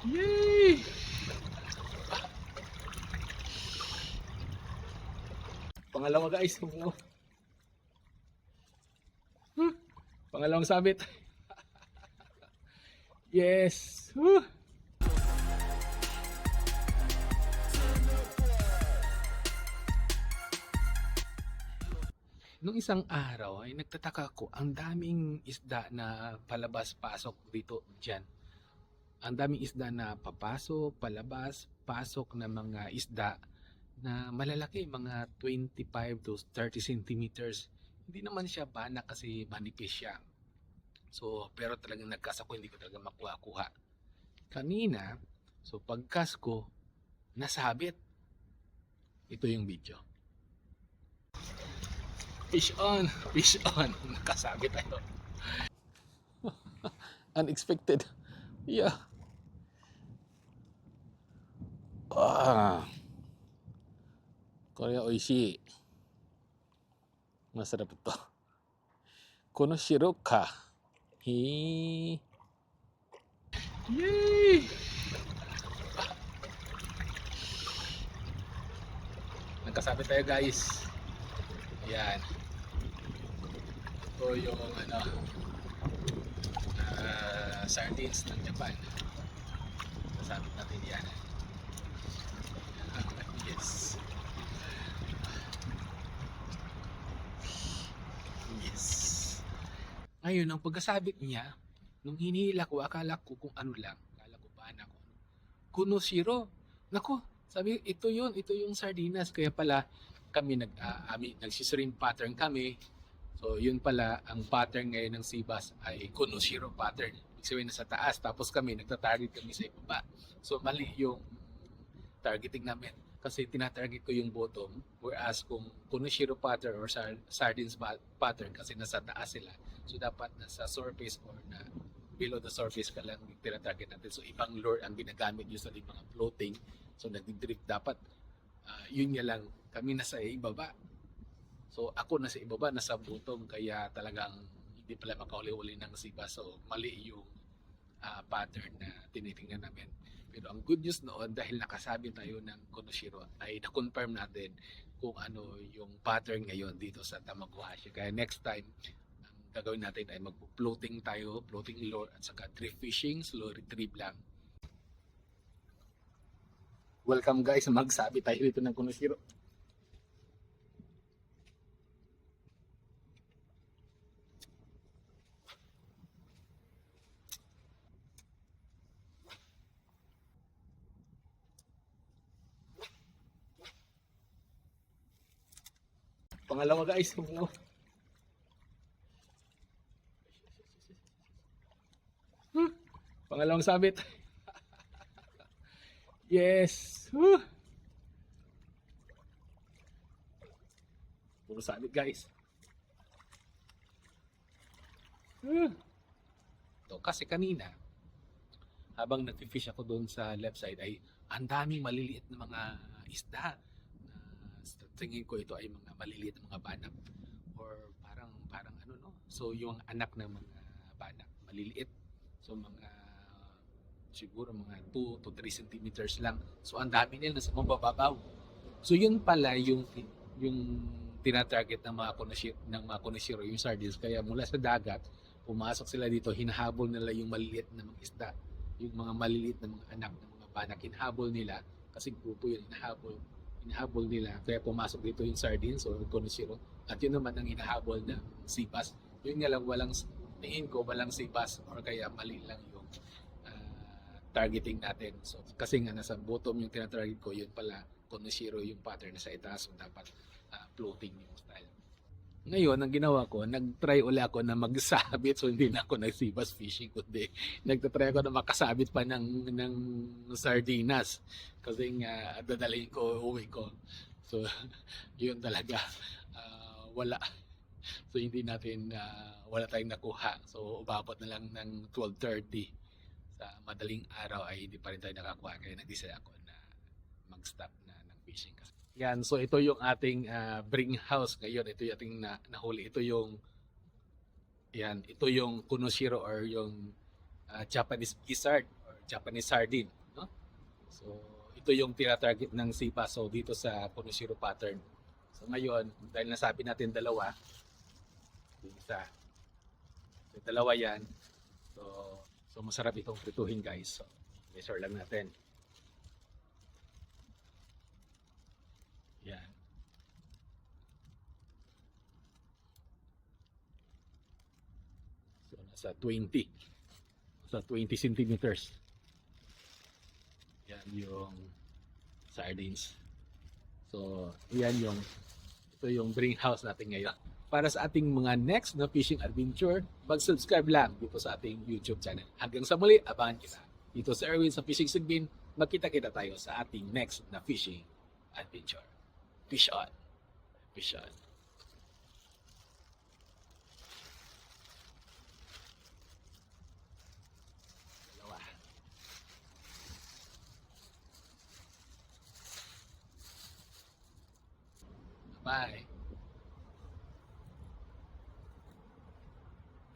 Yay! Pangalawa guys. Pangalawang sabit. Yes. Woo! Nung isang araw ay nagtataka ako, ang daming isda na palabas-pasok dito dyan. Ang daming isda na papasok, palabas, pasok na mga isda na malalaki, mga 25 to 30 centimeters. Hindi naman siya bana kasi manipis siya. So, pero talagang nagkas ako, hindi ko talaga makuha-kuha. Kanina, so pagkas ko, nasabit. Ito yung video. Fish on, fish on. Nakasabit tayo. Unexpected. Yeah. Ah. Korea oishi. Masarap ito. Konoshiro ka. Hi. Yay! Nagkasabit tayo guys. Ayan. Ito yung sardines ng Japan. Kasabit natin yan. Yes. Yes. Ngayon, ang pagkasabit niya, nung hinihila ko, akala ko kung ano lang. Akala ko ba na ko. Kunoshiro. Nako, sabi, ito yung sardinas. Kaya pala, kami nagsishrimp pattern kami. So, yun pala, ang pattern ngayon ng Sibas ay Kunoshiro pattern. Ibig sabihin nasa taas, tapos kami, nagtatarget kami sa ibaba. So, mali yung targeting namin. Kasi tinatarget ko yung bottom, whereas kung Kunoshiro pattern or sardines pattern, kasi nasa taas sila. So, dapat nasa surface or na below the surface ka lang tinatarget natin. So, ibang lure ang ginagamit usually mga floating. So, nagdi-drift dapat. Yun nga lang, kami nasa ibaba. So ako nasa ibaba, nasa bottom, kaya talagang hindi pala makauli-uli ng siba. So mali yung pattern na tinitingnan namin. Pero ang good news noon, dahil nakasabi tayo ng Konoshiro, ay na-confirm natin kung ano yung pattern ngayon dito sa Tamagohashi. Kaya next time, ang gagawin natin ay mag-floating tayo, floating lure at saka drift fishing, slow retrieve lang. Welcome guys, magsabi tayo dito ng Konoshiro. Pangalawa guys, pangalawang sabit. Yes. Puro sabit guys. To kasi kanina habang nagfi-fish ako doon sa left side ay ang daming maliliit na mga isda. Sa tingin ko ito ay mga maliliit na mga banak or parang ano no. So yung anak ng mga banak maliliit. So mga siguro mga 2 to 3 centimeters lang. So ang dami nila nasa mabababaw. So yun pala yung tinatarget ng mga koneshiro, yung sardines. Kaya mula sa dagat, pumasok sila dito, hinahabol nila yung maliliit na mga isda, yung mga maliliit na mga anak ng mga banak, hinahabol nila kasi grupo yun, hinahabol nila. Kaya pumasok dito yung sardines o koneshiro. At yun naman ang hinahabol ng sibas. Yun nga lang, tingin ko, walang sibas or kaya mali lang yung targeting natin. So, kasi nga nasa bottom yung tinatarget ko, yun pala, koneshiro yung pattern na sa itaas. So, dapat floating yung style. Ngayon, ang ginawa ko, nag-try uli ako na magsabit. So, hindi na ako nag-sibas fishing, kundi nagtatry ako na makasabit pa ng sardinas. Kasi nga, dadalhin ko, uwi ko. So, yun talaga. Wala. So, hindi natin, wala tayong nakuha. So, umabot na lang ng 12:30. Sa madaling araw ay hindi pa rin tayo nakakuha. Kaya nag-decide ako na mag-stop na ng fishing. Yan, so ito yung ating bring house ngayon. Ito yung ating nahuli. Ito yung Kunoshiro or yung Japanese gizzard or Japanese sardine, no? So ito yung tinatarget ng Sipaso dito sa Konoshiro pattern. So ngayon, dahil nasabi natin dalawa, isa. So dalawa yan. So, so masarap itong prituhin guys. So measure lang natin. Yan. So nasa 20. Sa 20 centimeters. Yan yung sardines. So, yan yung ito yung drink house natin ngayon. Para sa ating mga next na fishing adventure, mag-subscribe lang dito sa ating YouTube channel. Hanggang sa muli, abangan kita. Dito sa Erwin sa Fishing Sigbin, magkita-kita tayo sa ating next na fishing adventure. Fish on. Fish on. Dalawa. Bye.